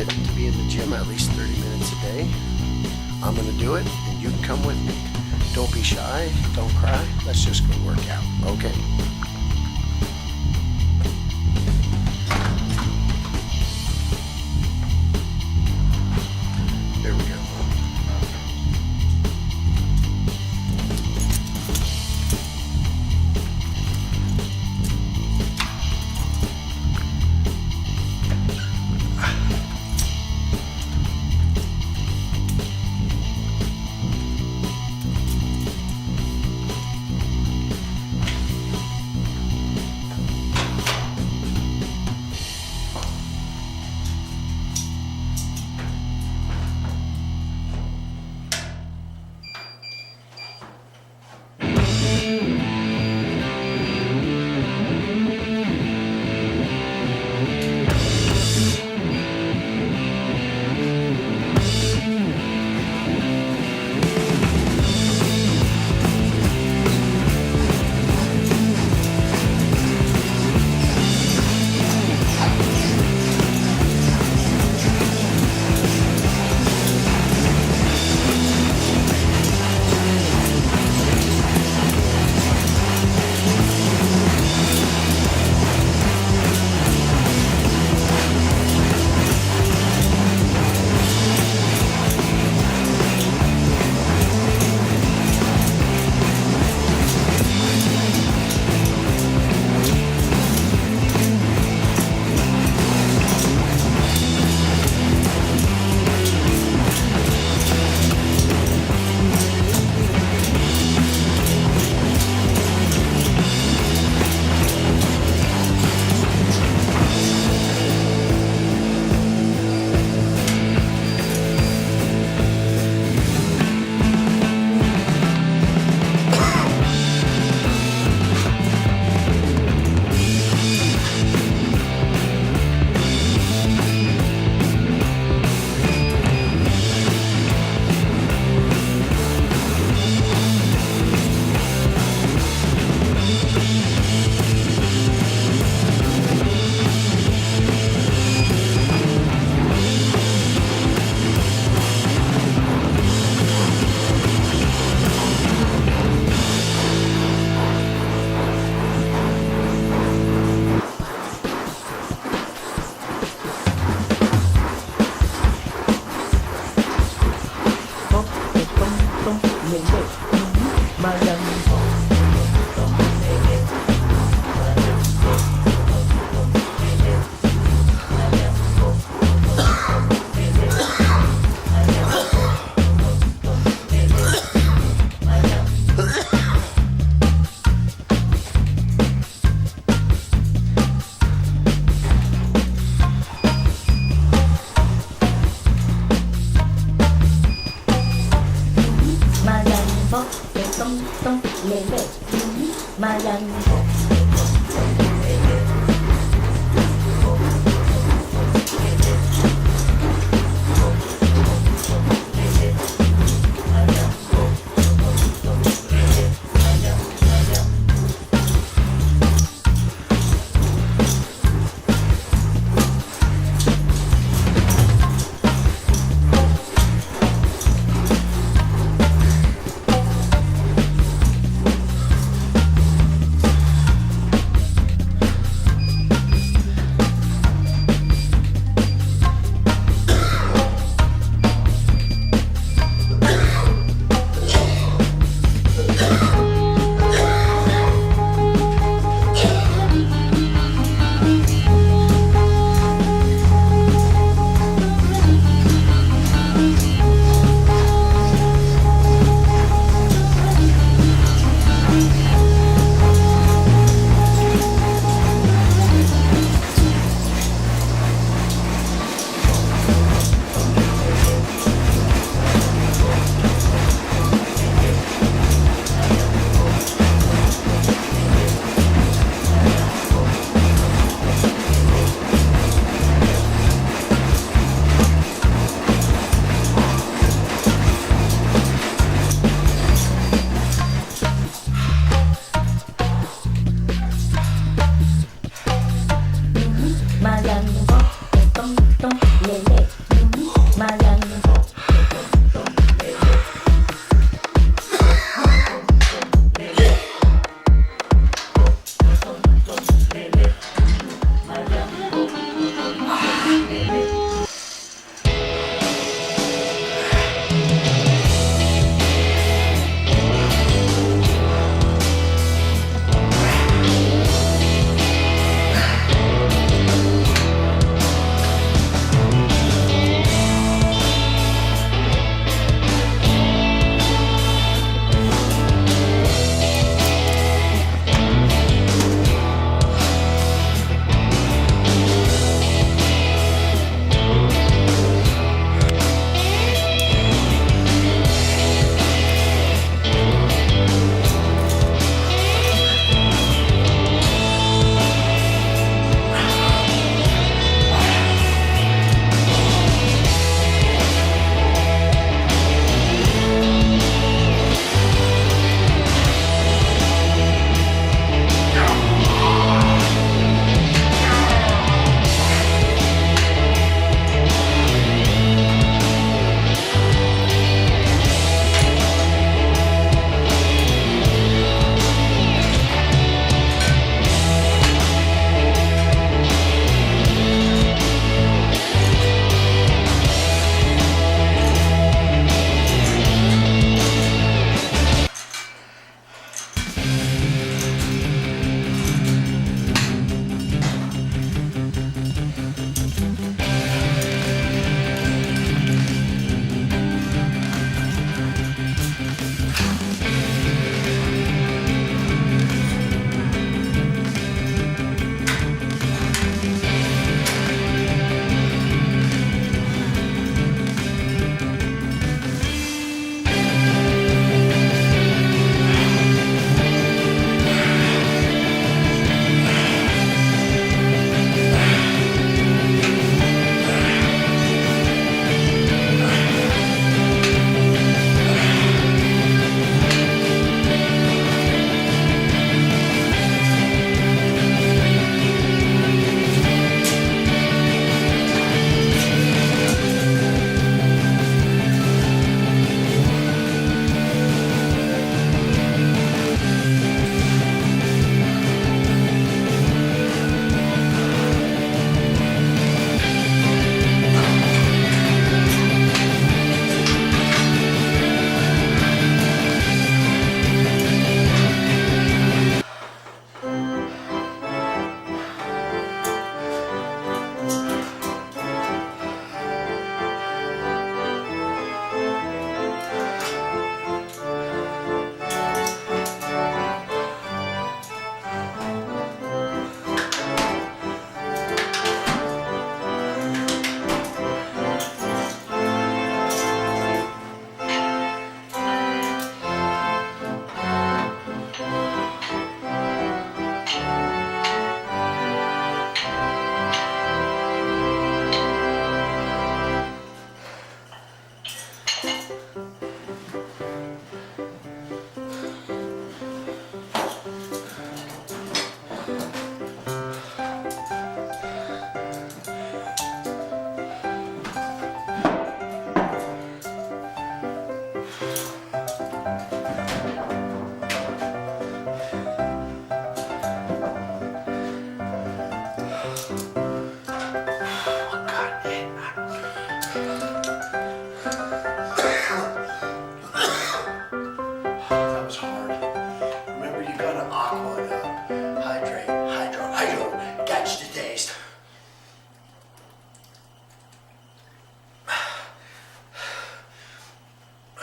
commit to be in the gym at least 30 minutes a day. I'm going to do it, and you can come with me. Don't be shy. Don't cry. Let's just go work out, okay? There we go.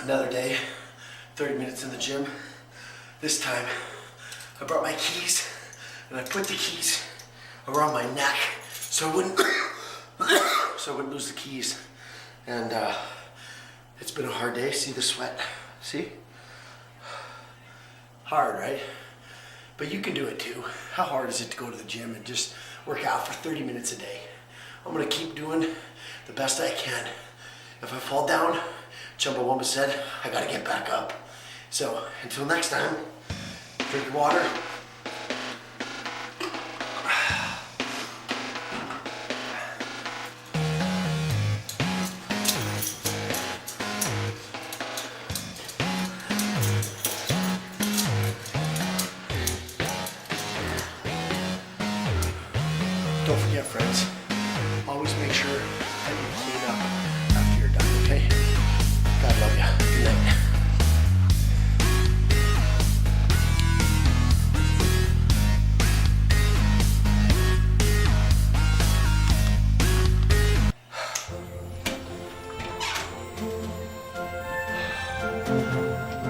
Another day, 30 minutes in the gym. This time, I brought my keys and I put the keys around my neck so I wouldn't, lose the keys. And it's been a hard day. See the sweat? See? Hard, right? But you can do it too. How hard is it to go to the gym and just work out for 30 minutes a day? I'm gonna keep doing the best I can. If I fall down, Chumbawamba said, I gotta get back up. So until next time, drink your water. Don't forget, friends, always make sure that you clean up after you're done, okay? God love you. Good night.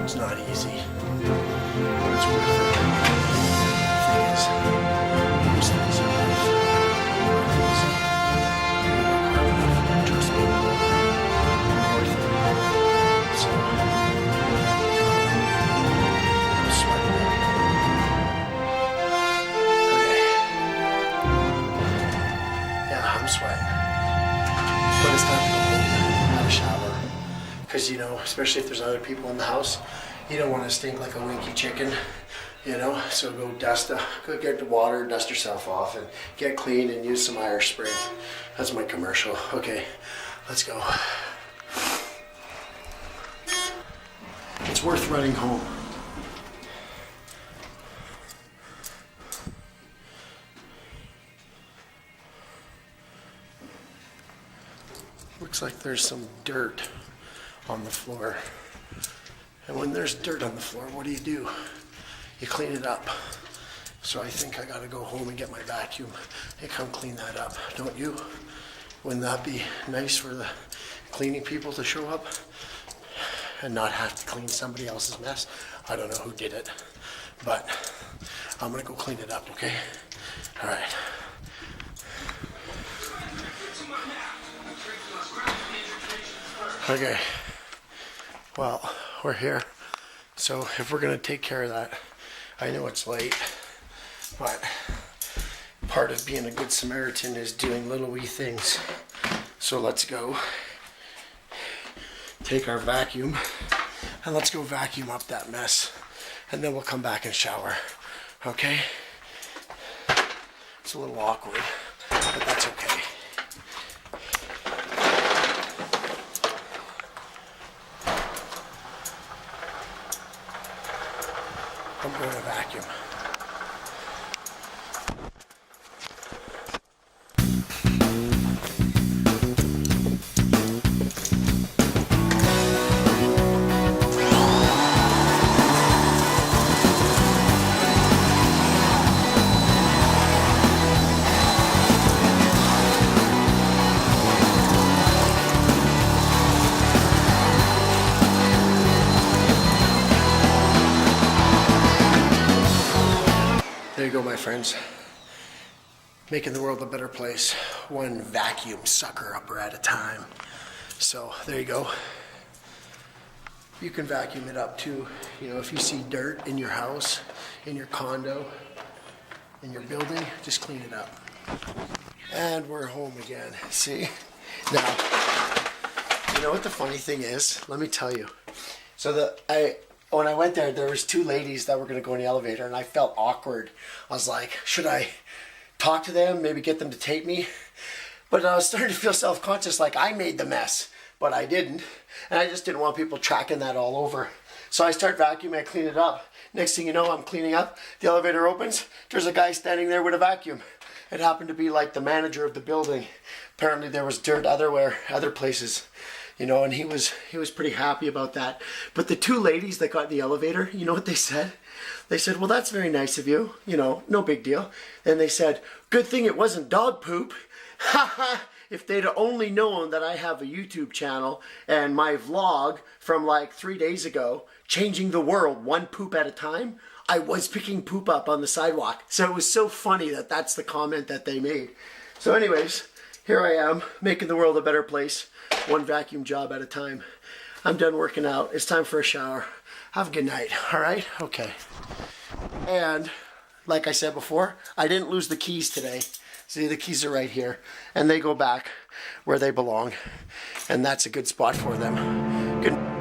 It's not easy, but it's worth it. The thing is, most things in life aren't easy. You work hard enough, trust me, it's worth it. So, I'm sweating. Okay. Yeah, I'm sweating. But it's time to go home, have a shower. Because, you know, especially if there's other people in the house, you don't want to stink like a winky chicken, you know? So go get the water, dust yourself off, and get clean and use some Irish Spring. That's my commercial. Okay, let's go. It's worth running home. Looks like there's some dirt on the floor. And when there's dirt on the floor, what do? You clean it up. So I think I gotta go home and get my vacuum and come clean that up, don't you? Wouldn't that be nice for the cleaning people to show up and not have to clean somebody else's mess? I don't know who did it, but I'm gonna go clean it up, okay? All right. Okay. Well, we're here. So if we're gonna take care of that, I know it's late, but part of being a good Samaritan is doing little wee things. So let's go take our vacuum and let's go vacuum up that mess, and then we'll come back and shower, okay? It's a little awkward, but that's okay. I'm going to vacuum. There you go, my friends. Making the world a better place, one vacuum sucker upper at a time. So there you go. You can vacuum it up too. You know, if you see dirt in your house, in your condo, in your building, just clean it up. And we're home again. See? Now, you know what the funny thing is? Let me tell you. So when I went there, there was two ladies that were going to go in the elevator, and I felt awkward. I was like, should I talk to them, maybe get them to tape me? But I was starting to feel self-conscious, like I made the mess, but I didn't. And I just didn't want people tracking that all over. So I start vacuuming, I clean it up. Next thing you know, I'm cleaning up, the elevator opens, there's a guy standing there with a vacuum. It happened to be like the manager of the building. Apparently there was dirt other places. You know, and he was pretty happy about that. But the two ladies that got in the elevator, you know what they said? They said, well, that's very nice of you. You know, no big deal. And they said, good thing it wasn't dog poop. Ha ha. if they'd only known that I have a YouTube channel and my vlog from like 3 days ago, changing the world one poop at a time, I was picking poop up on the sidewalk. So it was so funny that that's the comment that they made. So anyways, here I am, making the world a better place, one vacuum job at a time. I'm done working out. It's time for a shower. Have a good night, all right? Okay. And like I said before, I didn't lose the keys today. See, the keys are right here, and they go back where they belong, and that's a good spot for them. Good.